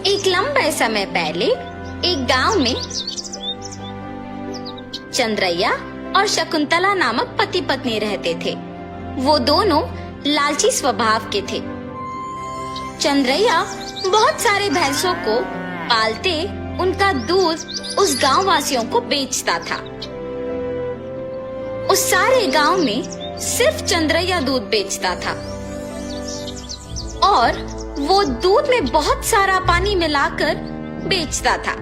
एक लंबे समय पहले एक गांव में चंद्रैया और शकुंतला नामक पति पत्नी रहते थे। वो दोनों लालची स्वभाव के थे। चंद्रैया बहुत सारे भैंसों को पालते उनका दूध उस गांव वासियों को बेचता था। उस सारे गांव में सिर्फ चंद्रैया दूध बेचता था और वो दूध में बहुत सारा पानी मिलाकर बेचता था।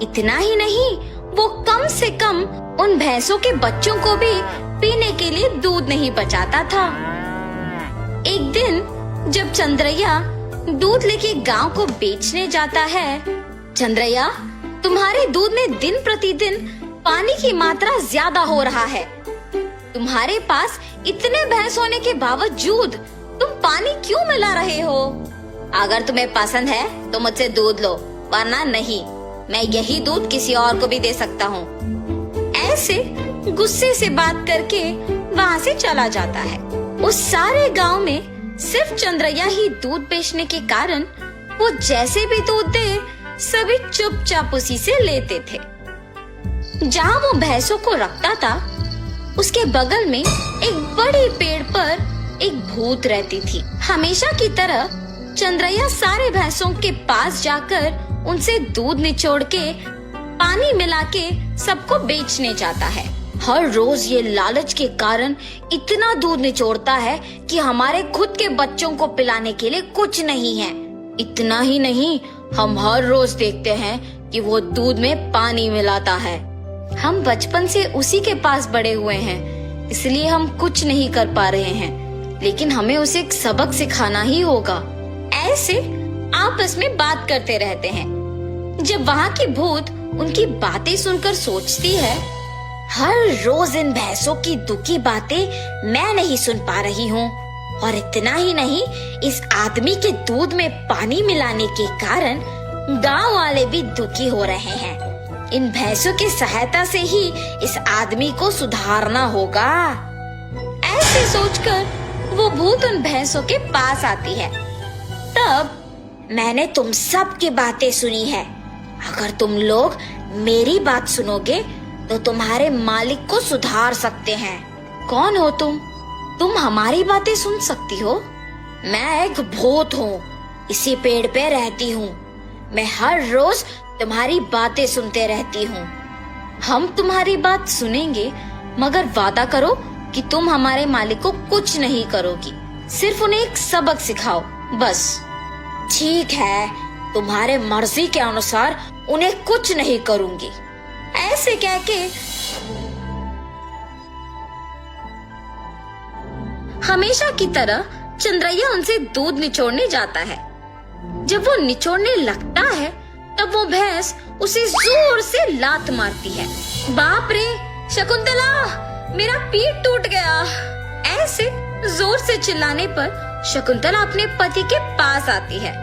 इतना ही नहीं, वो कम से कम उन भैंसों के बच्चों को भी पीने के लिए दूध नहीं बचाता था। एक दिन जब चंद्रैया दूध लेके गांव को बेचने जाता है, चंद्रैया, तुम्हारे दूध में दिन प्रतिदिन पानी की मात्रा ज्यादा हो रहा है। तुम्हारे पास इतने भैंस होने के बावजूद तुम पानी क्यों मिला रहे हो? अगर तुम्हें पसंद है तो मुझसे दूध लो, वरना नहीं। मैं यही दूध किसी और को भी दे सकता हूँ। ऐसे गुस्से से बात करके वहाँ से चला जाता है। उस सारे गांव में सिर्फ चंद्रैया ही दूध बेचने के कारण वो जैसे भी दूध दे, सभी चुपचाप उसी से लेते थे। जहाँ वो भैंसों को रखता था, उसके बगल में एक बड़े पेड़ पर एक भूत रहती थी। हमेशा की तरह चंद्रैया सारे भैंसों के पास जाकर उनसे दूध निचोड़ के पानी मिला के सबको बेचने जाता है। हर रोज ये लालच के कारण इतना दूध निचोड़ता है कि हमारे खुद के बच्चों को पिलाने के लिए कुछ नहीं है। इतना ही नहीं, हम हर रोज देखते हैं कि वो दूध में पानी मिलाता है। हम बचपन से उसी के पास बड़े हुए हैं, इसलिए हम कुछ नहीं कर पा रहे हैं, लेकिन हमें उसे एक सबक सिखाना ही होगा। ऐसे आपस में बात करते रहते हैं। जब वहाँ की भूत उनकी बातें सुनकर सोचती है, हर रोज इन भैंसों की दुखी बातें मैं नहीं सुन पा रही हूँ, और इतना ही नहीं, इस आदमी के दूध में पानी मिलाने के कारण गांव वाले भी दुखी हो रहे हैं। इन भैंसों की सहायता से ही इस आदमी को सुधारना होगा। ऐसे सोचकर वो भूत उन भैंसों के पास आती है। तब मैंने तुम सब की बातें सुनी है। अगर तुम लोग मेरी बात सुनोगे तो तुम्हारे मालिक को सुधार सकते हैं। कौन हो तुम? तुम हमारी बातें सुन सकती हो? मैं एक भूत हूँ, इसी पेड़ पे रहती हूँ। मैं हर रोज तुम्हारी बातें सुनते रहती हूँ। हम तुम्हारी बात सुनेंगे, मगर वादा करो कि तुम हमारे मालिक को कुछ नहीं करोगी, सिर्फ उन्हें एक सबक सिखाओ, बस। ठीक है, तुम्हारे मर्जी के अनुसार उन्हें कुछ नहीं करूंगी। ऐसे कह के हमेशा की तरह चंद्रैया उनसे दूध निचोड़ने जाता है। जब वो निचोड़ने लगता है, तब वो भैंस उसे जोर से लात मारती है। बाप रे शकुंतला, मेरा पीठ टूट गया। ऐसे जोर से चिल्लाने पर शकुंतला अपने पति के पास आती है।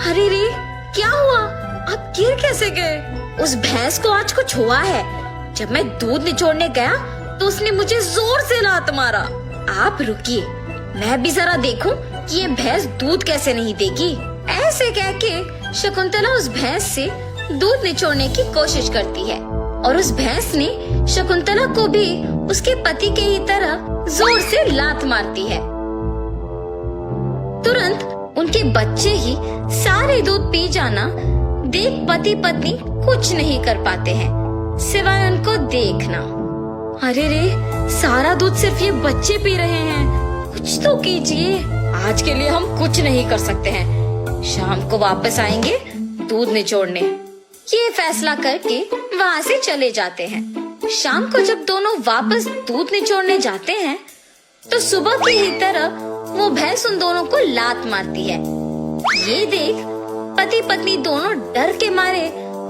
अरे रे, क्या हुआ? आप गिर कैसे गए? उस भैंस को आज कुछ हुआ है। जब मैं दूध निचोड़ने गया तो उसने मुझे जोर से लात मारा। आप रुकिए, मैं भी जरा देखूं कि ये भैंस दूध कैसे नहीं देगी। ऐसे कह के शकुंतला उस भैंस से दूध निचोड़ने की कोशिश करती है, और उस भैंस ने शकुंतला को भी उसके पति के ही तरह जोर से लात मारती है। तुरंत उनके बच्चे ही सारे दूध पी जाना देख पति पत्नी कुछ नहीं कर पाते हैं, सिवाय उनको देखना। अरे रे, सारा दूध सिर्फ ये बच्चे पी रहे हैं, कुछ तो कीजिए। आज के लिए हम कुछ नहीं कर सकते हैं, शाम को वापस आएंगे दूध निचोड़ने। ये फैसला करके वहाँ से चले जाते हैं। शाम को जब दोनों वापस दूध निचोड़ने जाते हैं, तो सुबह की ही तरह वो भैंस उन दोनों को लात मारती है। ये देख पति पत्नी दोनों डर के मारे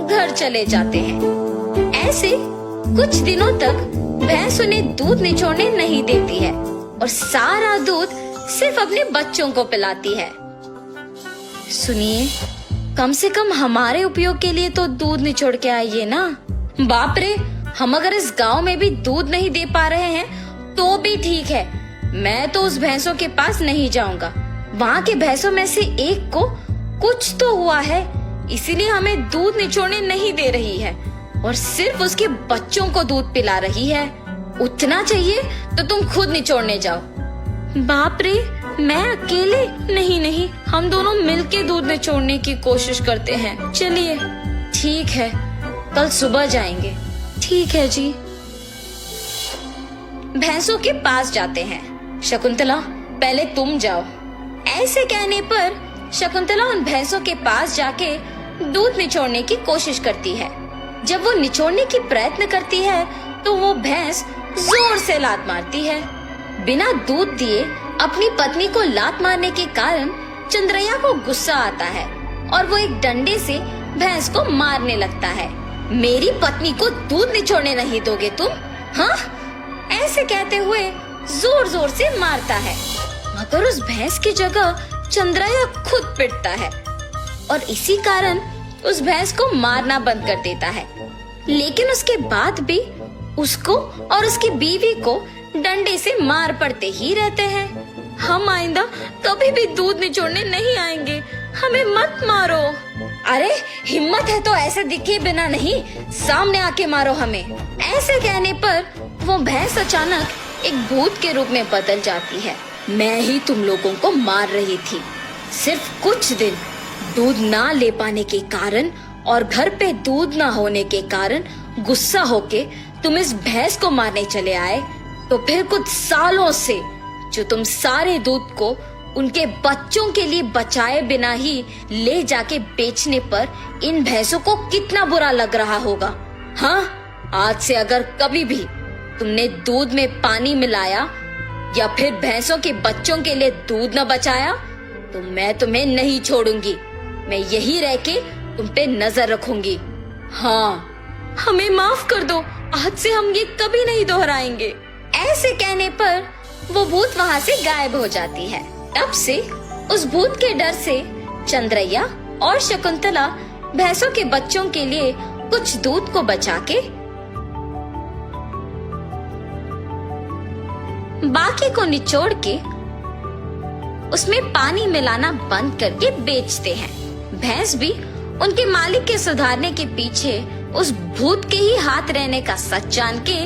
घर चले जाते हैं। ऐसे कुछ दिनों तक भैंस उन्हें दूध निचोड़ने नहीं देती है और सारा दूध सिर्फ अपने बच्चों को पिलाती है। सुनिए, कम से कम हमारे उपयोग के लिए तो दूध निचोड़ के आइए ना। बाप रे, हम अगर इस गांव में भी दूध नहीं दे पा रहे हैं तो भी ठीक है, मैं तो उस भैंसों के पास नहीं जाऊंगा। वहाँ के भैंसों में से एक को कुछ तो हुआ है, इसीलिए हमें दूध निचोड़ने नहीं दे रही है और सिर्फ उसके बच्चों को दूध पिला रही है। उतना चाहिए तो तुम खुद निचोड़ने जाओ। बाप रे, मैं अकेले? नहीं नहीं, हम दोनों मिलके दूध निचोड़ने की कोशिश करते हैं। चलिए ठीक है, कल सुबह जाएंगे। ठीक है जी। भैंसों के पास जाते हैं। शकुंतला, पहले तुम जाओ। ऐसे कहने पर शकुंतला उन भैंसों के पास जाके दूध निचोड़ने की कोशिश करती है। जब वो निचोड़ने की प्रयत्न करती है तो वो भैंस जोर से लात मारती है। बिना दूध दिए अपनी पत्नी को लात मारने के कारण चंद्रैया को गुस्सा आता है और वो एक डंडे से भैंस को मारने लगता है। मेरी पत्नी को दूध निचोड़ने नहीं दोगे तुम? हाँ? ऐसे कहते हुए जोर जोर से मारता है, मगर उस भैंस की जगह चंद्रैया खुद पिटता है और इसी कारण उस भैंस को मारना बंद कर देता है। लेकिन उसके बाद भी उसको और उसकी बीवी को डंडे से मार पड़ते ही रहते हैं। हम आइंदा कभी भी दूध निचोड़ने नहीं आएंगे, हमें मत मारो। अरे हिम्मत है तो ऐसे दिखे बिना नहीं, सामने आके मारो हमें। ऐसे कहने पर वो भैंस अचानक एक भूत के रूप में बदल जाती है। मैं ही तुम लोगों को मार रही थी। सिर्फ कुछ दिन दूध ना ले पाने के कारण और घर पे दूध ना होने के कारण गुस्सा होके तुम इस भैंस को मारने चले आए, तो फिर कुछ सालों से जो तुम सारे दूध को उनके बच्चों के लिए बचाए बिना ही ले जाके बेचने पर इन भैंसों को कितना बुरा लग रहा होगा। हाँ, आज से अगर कभी भी तुमने दूध में पानी मिलाया या फिर भैंसों के बच्चों के लिए दूध न बचाया तो मैं तुम्हें नहीं छोड़ूंगी। मैं यही रह के तुम पे नजर रखूंगी। हाँ, हमें माफ कर दो, आज से हम ये कभी नहीं दोहराएंगे। ऐसे कहने पर वो भूत वहाँ से गायब हो जाती है। तब से उस भूत के डर से चंद्रैया और शकुंतला भैंसों के बच्चों के लिए कुछ दूध को बचा के बाकी को निचोड़ के उसमें पानी मिलाना बंद करके बेचते हैं। भैंस भी उनके मालिक के सुधारने के पीछे उस भूत के ही हाथ रहने का सच जान के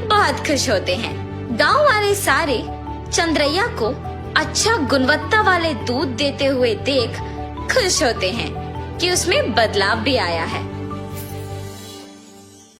बहुत खुश होते हैं। गांव वाले सारे चंद्रैया को अच्छा गुणवत्ता वाले दूध देते हुए देख खुश होते हैं कि उसमें बदलाव भी आया है।